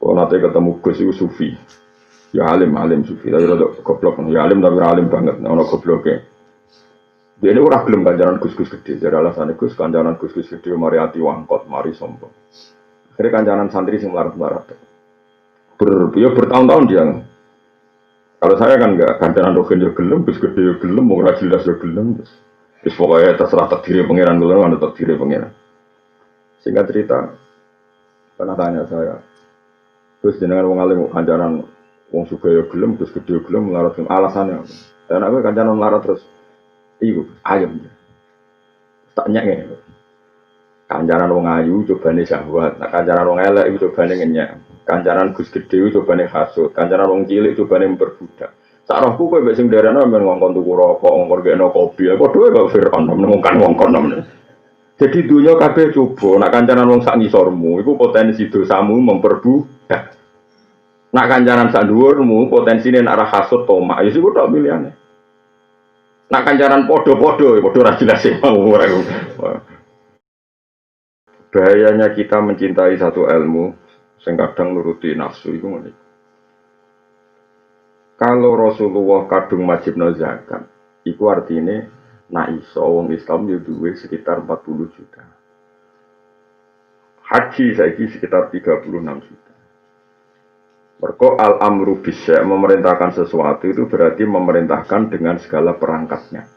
Kalau nanti ketemu Gus itu sufi, ya alim sufi, tapi rada goblok, ya alim tapi alim banget, ono gobloknya. Dia ini orang belum kanjaran Gus gede, jadi alasannya kanjaran Gus gede, mari hati wangkot, mari sombong. Akhirnya kanjaran santri sing melarat-melarat. Bertahun-tahun dia. Kalau saya kan enggak, kanjaran rogen yo gelem, Gus gede yo gelem, mau jelas yo gelem, terus pokoknya terserah takdir pangeran dulu, mana takdir pangeran. Singkat cerita, pernah tanya saya, Gus jenengan wong alim kanjaran wong sugih yo gelem, Gus gede yo gelem, melarat alasannya. Dan aku kanjaran melarat terus. Iku ayam. Tak nyek. Kancaran wong ayu cobane syahwat, nek kancaran wong elek iku cobane ngenyek. Kancaran Gus gedhe cobane hasud, kancaran wong cilik cobane memperbudak. Sak rohku kowe mbek sing nderekno men ngongkon tuku rokok, ngongkon gekno kopi, padha kok Firaun menemukan wong kono. Jadi dunya kabeh coba, nek kancaran wong sak ngisormu iku potensi dosamu memperbudak. Nek kancaran sak dhuwurmu potensine nek arah hasud tomak, ya iku tok pilihane. Nak kancaran podo-podo, podo ra jelas mau ora. Bahayanya kita mencintai satu ilmu, sing kadang nuruti nafsu itu ngene. Kalau Rasulullah kadung wajibno zakat, itu artinya nak iso wong Islam yo duwe sekitar 40 juta. Haji saiki sekitar 36 juta. Mergo al-amru bisya memerintahkan sesuatu itu berarti memerintahkan dengan segala perangkatnya.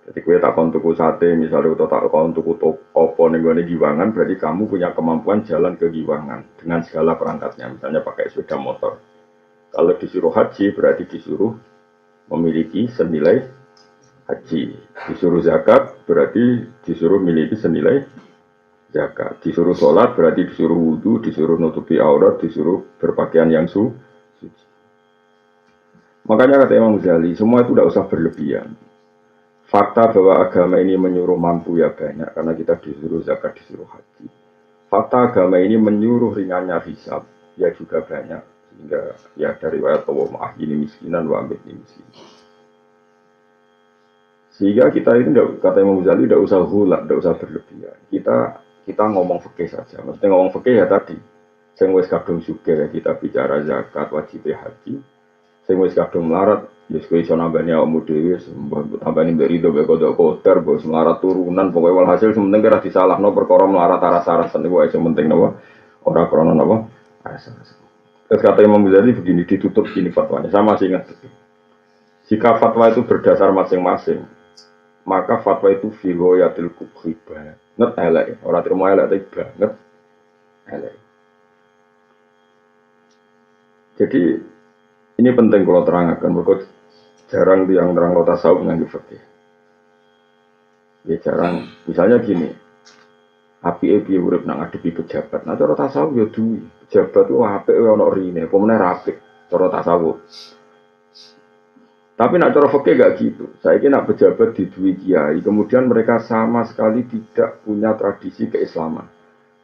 Jadi kue tak kon tuku sate misalnya atau tak kon tuku opo ning gone Giwangan berarti kamu punya kemampuan jalan ke Giwangan dengan segala perangkatnya. Misalnya pakai sepeda motor. Kalau disuruh haji berarti disuruh memiliki senilai haji. Disuruh zakat berarti disuruh memiliki senilai zakat. Disuruh sholat berarti disuruh wudu, disuruh nutupi aurat, disuruh berpakaian yang suci. Makanya kata Imam Ghazali, semua itu tidak usah berlebihan. Fakta bahwa agama ini menyuruh mampu ya banyak, karena kita disuruh zakat, disuruh haji. Fakta agama ini menyuruh ringannya hisab, ya juga banyak. Sehingga ya dari riwayat Allah ma'ahini miskinan wa amidni miskin. Sehingga kita ini kata Imam Ghazali tidak usah hulak, tidak usah berlebihan. Kita ngomong fikih saja. Maksudnya ngomong fikih ya tadi. Sing wis kadung sugih ya kita bicara zakat, wajib haji. Sing wis kadung melarat, ya kowe iso nambani awakmu dhewe, tambani mbek rido mbek kodok kotor, bos melarat turunan, pokoke walhasil sementing ora disalahno perkara melarat aras-arasan niku wae sing penting napa? Ora krana napa? Aras-arasan. Terus kata Imam Ghazali begini, ditutup gini fatwanya. Sama sih ingat. Jika fatwa itu berdasar masing-masing, maka fatwa itu filoyatil kubhibah. Nget elek, orang terima elek tapi banget elek. Jadi ini penting kalau terangkan, berikut jarang yang terang lo tasawuf dengan fikih. Ya jarang, misalnya gini, api urip nang ngadepi pejabat. Nah cara tasawuf ya duwi, pejabat itu apik ono rine, pemene rapik cara tasawuf. Tapi nak cara fikih gak gitu. Saya kira nak pejabat di duwi kiai, kemudian mereka sama sekali tidak punya tradisi keislaman.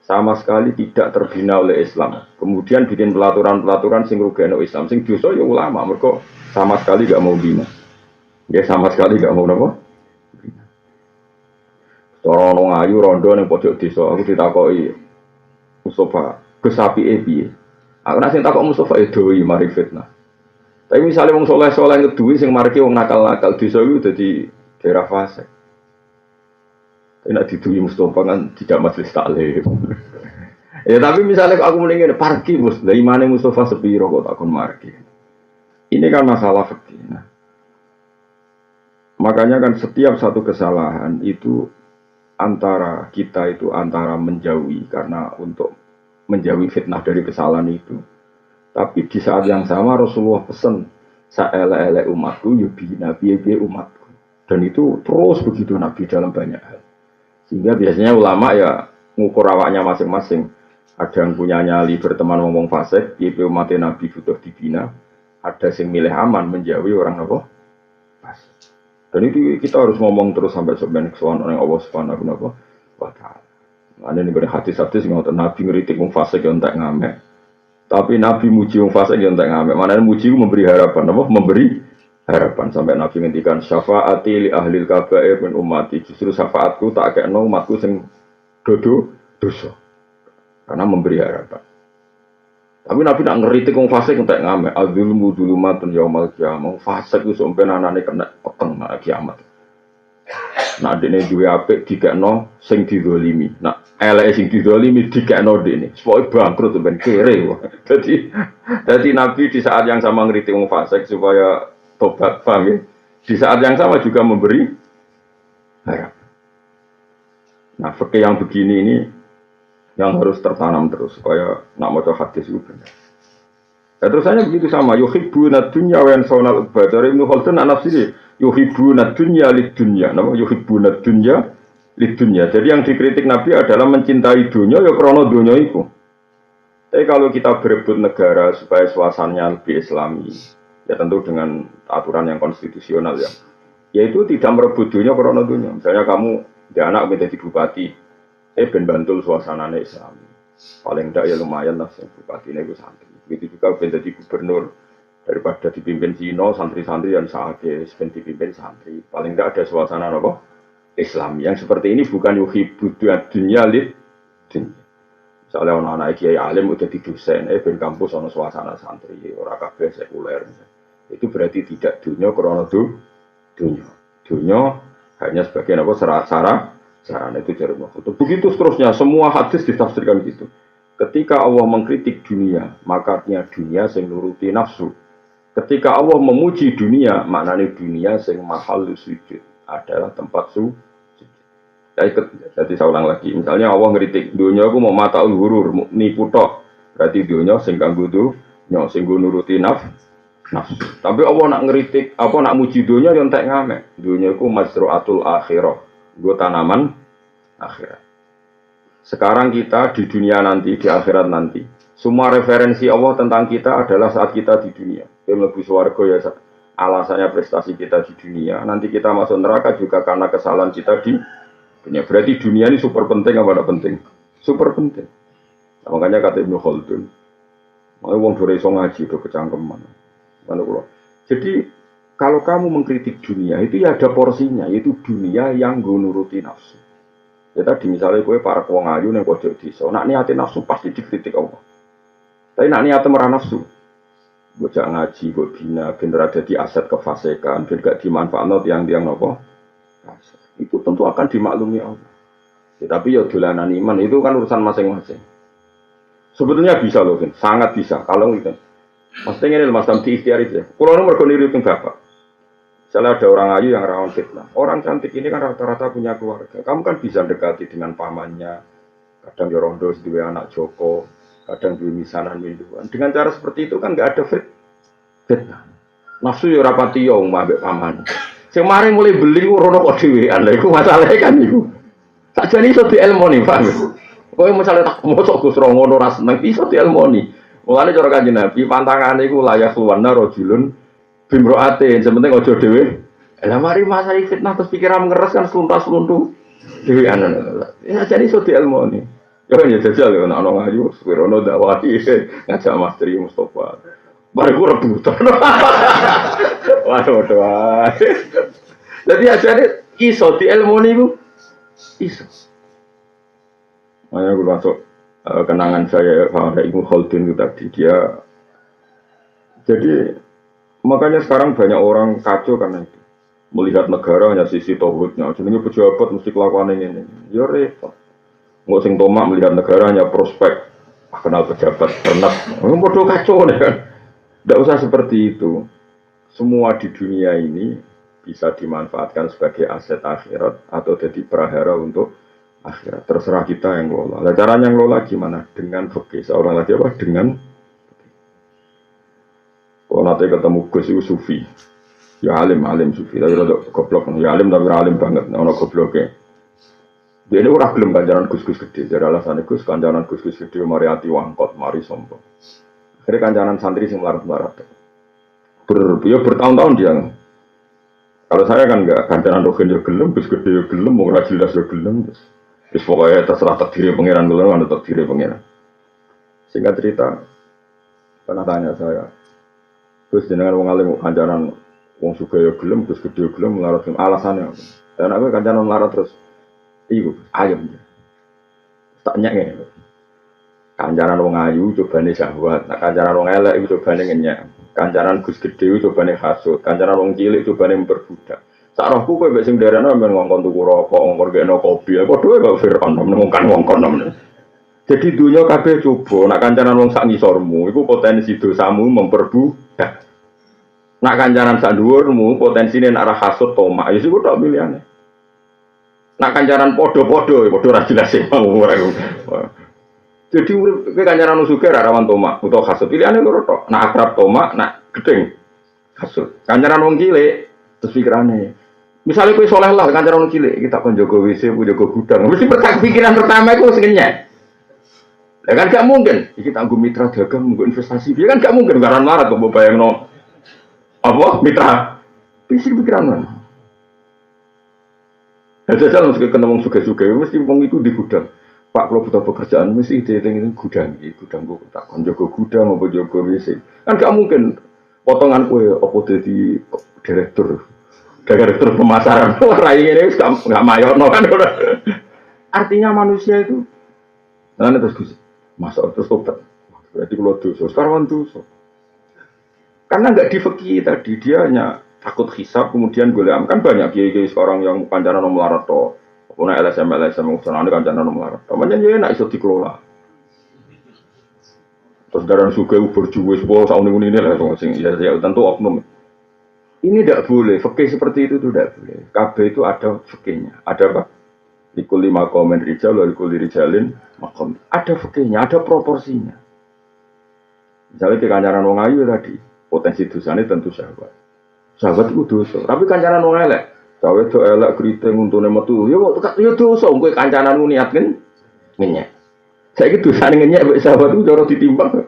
Sama sekali tidak terbina oleh Islam. Kemudian bikin pelaturan-pelaturan sing rugeno Islam, sing dosa ya ulama, mereka sama sekali gak mau bina. Ya sama sekali gak mau napa? Bina. Cara ono ayu rondo ning pojok desa, aku ditakoki Mustafa, kesapike piye? Aku nek sing takok Mustafa doi mari fitnah. Tapi misalnya wong soleh-soleh ngeduwi sing mariki wong nakal-nakal desa iku dadi daerah fase. Enak diduwi Mustafa kan tidak majelis taklim. Ya tapi misalnya aku mendingin parki Mus, lah imane Mustafa sepiro kok takon marki. Ini kan masalah fikih. Nah, makanya kan setiap satu kesalahan itu antara kita itu antara menjauhi karena untuk menjauhi fitnah dari kesalahan itu. Tapi di saat yang sama Rasulullah pesan saelek-elek umatku yubi nabi umatku. Dan itu terus begitu Nabi dalam banyak hal. Sehingga biasanya ulama ya ngukur awaknya masing-masing. Ada yang punya nyali berteman ngomong fasik, YP umat Nabi butuh dibina. Ada yang milih aman menjauhi orang apa? Fasik. Dan itu kita harus ngomong terus sampai sebenarnya kesuwan orang Allah Subhanahu wa taala. Ada nih pada hadis-hadis ngoten Nabi ngritik wong fasik yo entek ngamek. Tapi Nabi muji wong fasik yo entek ngamek. Manane muji memberi harapan apa? Memberi harapan sampai Nabi ngendikan syafaati li ahlil kabair min ummati, justru syafaatku tak kekno umatku sing dosa karena memberi harapan. Tapi Nabi nak ngeritik wong fasik entek ngamek. Adzulmu dzulumatun yaumal qiyamah. Fasik iku sampe anane kena peteng nak kiamat. Nak dene duwe apik dikekno sing dizalimi. Nak eleke sing dizalimi dikekno dene. Pokoke bangkrut ben kere. Jadi Nabi di saat yang sama ngeritik wong fasik supaya tobat, paham ya? Di saat yang sama juga memberi harap. Nah, fikih yang begini ini yang harus tertanam terus supaya nak maca hadis itu benar. Ya, terusannya begitu sama. Yuhibbuna dunya wa yansawna al-ukhra. Ibnu Khaldun nafsi yuhibbuna dunya lid dunya. Nama yuhibbuna dunya lid dunya. Jadi yang dikritik Nabi adalah mencintai dunia ya krana dunia itu. Tapi kalau kita berebut negara supaya suasananya lebih islami, ya tentu dengan aturan yang konstitusional ya. Yaitu tidak merebut dunia krana dunia. Misalnya kamu dia anak menjadi bupati, ben bantul suasananya islami. Paling tidak ya lumayan lah bupati ini gue santri. Begitu juga ben jadi gubernur, daripada dipimpin Cina, santri-santri yang sahake, ben dipimpin santri. Paling tidak ada suasana apa? Islam. Yang seperti ini bukan yuhibbu dunya lid dunya. Misalnya anak-anak kiai alim udah di dosen, ben kampus ono suasana santri, ora kabeh sekuler. Itu berarti tidak dunya krana dunya. Dunya hanya sebagai apa sarana itu jarum waktu. Begitu seterusnya semua hadis ditafsirkan gitu. Ketika Allah mengkritik dunia, maka artinya dunia sing nuruti nafsu. Ketika Allah memuji dunia, maknanya dunia sing mahal sujud adalah tempat sujud. Jadi saya ulang lagi, misalnya Allah ngeritik dunia aku mau mata ulhurur, nipu tok. Berarti dunia sing kanggo dunya, sing nuruti nafsu. Tapi Allah nak ngeritik, apa nak muji dunia yang tak ngamek. Dunia aku mazru'atul akhirah, gue tanaman akhirat. Sekarang kita di dunia nanti, di akhirat nanti, semua referensi Allah tentang kita adalah saat kita di dunia. Lebih swarga ya alasannya prestasi kita di dunia. Nanti kita masuk neraka juga karena kesalahan kita di dunia. Berarti dunia ini super penting apa tidak penting? Super penting. Nah, makanya kata Ibnu Khaldun, makanya wong dore iso ngaji do kecangkeman. Jadi kalau kamu mengkritik dunia itu ya ada porsinya, yaitu dunia yang nuruti nafsu. Ya tadi misalnya gue para wong ayu ning pojok desa, nak niate nafsu pasti dikritik Allah. Tapi nak niate merah nafsu, gue jak ngaji, gue bina, ben ora dadi aset kefasikan, ben gak dimanfaatno tiang-tiang napa. Itu tentu akan dimaklumi Allah. Ya, tapi ya dolanan iman itu kan urusan masing-masing. Sebetulnya bisa loh, kan? Sangat bisa. Kalau itu, maksudnya ini mas Tamti ikhtiar itu. Kalau orang mergoniru itu bapak. Misalnya ada orang ayu yang rawan fitnah. Orang cantik ini kan rata-rata punya keluarga. Kamu kan bisa dekati dengan pamannya. Kadang ya rondo dua anak Joko, kadang dua misanan minduan. Dengan cara seperti itu kan nggak ada fitnah. Nafsu ya rapati yo mbak paman. Kemarin mulai beli rono kok dhewean. Lha iku masalahnya kan iku. Sakjane iso dielmoni, Pak. Kowe misalnya tak mosok Gus ro ngono ra seneng iso dielmoni. Mulane cara Kanjeng Nabi pantangane iku layak luwana rajulun bimroatin, sementing ojo dhewe. Lah mari masalah fitnah terus pikiran ngeres kan sluntas-sluntu. Dhewean. Ya jadi iso dielmoni. Yo ya jajal yo ana ngayu, wirono dakwahi ngajak Mas Tri Mustofa. Baru rebutan. Waduh. Jadi ajarnya iso di ilmu ini iso. Makanya gue masuk kenangan saya pada Ibnu Khaldun itu tadi dia. Jadi makanya sekarang banyak orang kacau karena itu. Melihat negara hanya sisi tauhidnya. Jadi pejabat mesti kelakuan ini. Ya repot. Nggak sing tomak melihat negara hanya prospek. Kenal pejabat pernah. Bodoh kacau nih kan. Tidak usah seperti itu. Semua di dunia ini bisa dimanfaatkan sebagai aset akhirat atau jadi prahara untuk akhirat. Terserah kita yang lola. Nah, caranya yang lola gimana? Dengan fikih. Seorang lagi apa? Dengan kalau nanti ketemu Gus itu sufi. Ya alim sufi. Tapi rada goblok. Ya alim tapi alim banget. Ono gobloknya. Dia ini orang belum kanjaran Gus gede. Jadi alasannya Gus kanjaran Gus gede mari hati wangkot, mari sombong. Akhirnya kancanan santri yang melarat-melarat. Bertahun-tahun dia. Kalau saya kan enggak, kancanan rohin ya gelem, bis gede ya gelem, mau jelas ya gelem. Terus pokoknya terserah takdirnya pangeran, gelem ada takdirnya pangeran. Singkat cerita, pernah tanya saya, terus jenengan wong alim kancanan wong suga ya gelem, bis gede ya gelem, melarat gelem. Alasannya apa? Dan aku kancanan melarat terus, ayam. Tak nyek. Kancanan wong ayu cobane syahwat, nah kancanan wong elek iku cobane ngenyek. Kancanan Gus Gede iku cobane hasud, kancanan wong cilik cobane memperbudak. Sak rohku kowe mek sing ndereno men ngongkon tuku rokok, ngongkon gekno kopi, padha kok Firaun ngongkon ngongkon. Jadi dunia kabeh coba, nak kancanan wong sak ngisormu iku potensi dosamu memperbudak. Nak kancanan sak dhuwurmu potensine nak arah hasud tomak, ya iku tok pilihane. Nak kancanan padha-padha, padha ora jelas sing mau ora. Jadi urip kowe kancanan sugih ora rawan tomak utawa hasud. Pilihane loro tok. Nak akrab tomak, nak gedeng hasud. Kancanan wong cilik terus pikirane. Misalnya kowe saleh lah kancanan wong cilik, kita kon jaga WC, ku jaga gudang. Mesti pikiran pertama iku sing nyek. Ya kan gak mungkin. Iki tak nggo mitra dagang, nggo investasi. Ya kan gak mungkin garan larat kok mbok bayangno. Apa mitra? Pikiran mana? Jajal mesti ketemu wong sugih-sugih, mesti wong itu di gudang. Pak kalau butuh pekerjaan mesti ini gudang gue tak konjogo gudang apa jogo WC kan gak mungkin potongan kue apa jadi direktur pemasaran rai ini nggak mayor no kan artinya manusia itu nanti terus masuk terus tobat berarti kalau dosa sekarang dosa karena nggak difeki tadi dia hanya takut hisab kemudian gue lihat kan banyak kiai sekarang yang kancanan melarat toh Puna LSM usaha kan jangan nomor. Namanya dia nak iso dikelola. Terus darah suka berjuang sebuah tahun ini lah sing ya tentu oknum. Ini tidak boleh. Fikih seperti itu tidak boleh. KB itu ada fikihnya. Ada apa? Likul lima komen rijal, likul rijalin makom. Ada fikihnya, ada proporsinya. Misalnya di kancaran wong ayu tadi, potensi dosanya tentu syahwat. Syahwat itu dosa. Tapi kancaran wong elek. Cawe do elek keriting untune metu. Ya kok yo dosa kowe kancananmu niat kan ngenyek. Saiki dosane ngenyek mek sahabat ku cara ditimbang.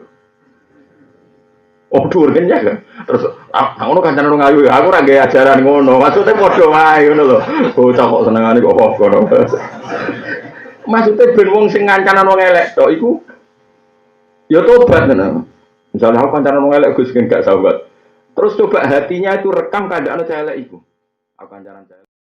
Oh dhuwur ngenyek kan. Terus ngono kancanan wong ayu aku ora gawe ajaran ngono. Maksudnya padha wae ngono lho. Bocah kok senengane kok ngono. Maksudnya ben wong sing kancanan wong elek tok iku ya tobat tenan. Misalnya aku kancanan wong elek Gus gak sahabat. Terus coba hatinya itu rekam keadaan elek iku. Akan jalan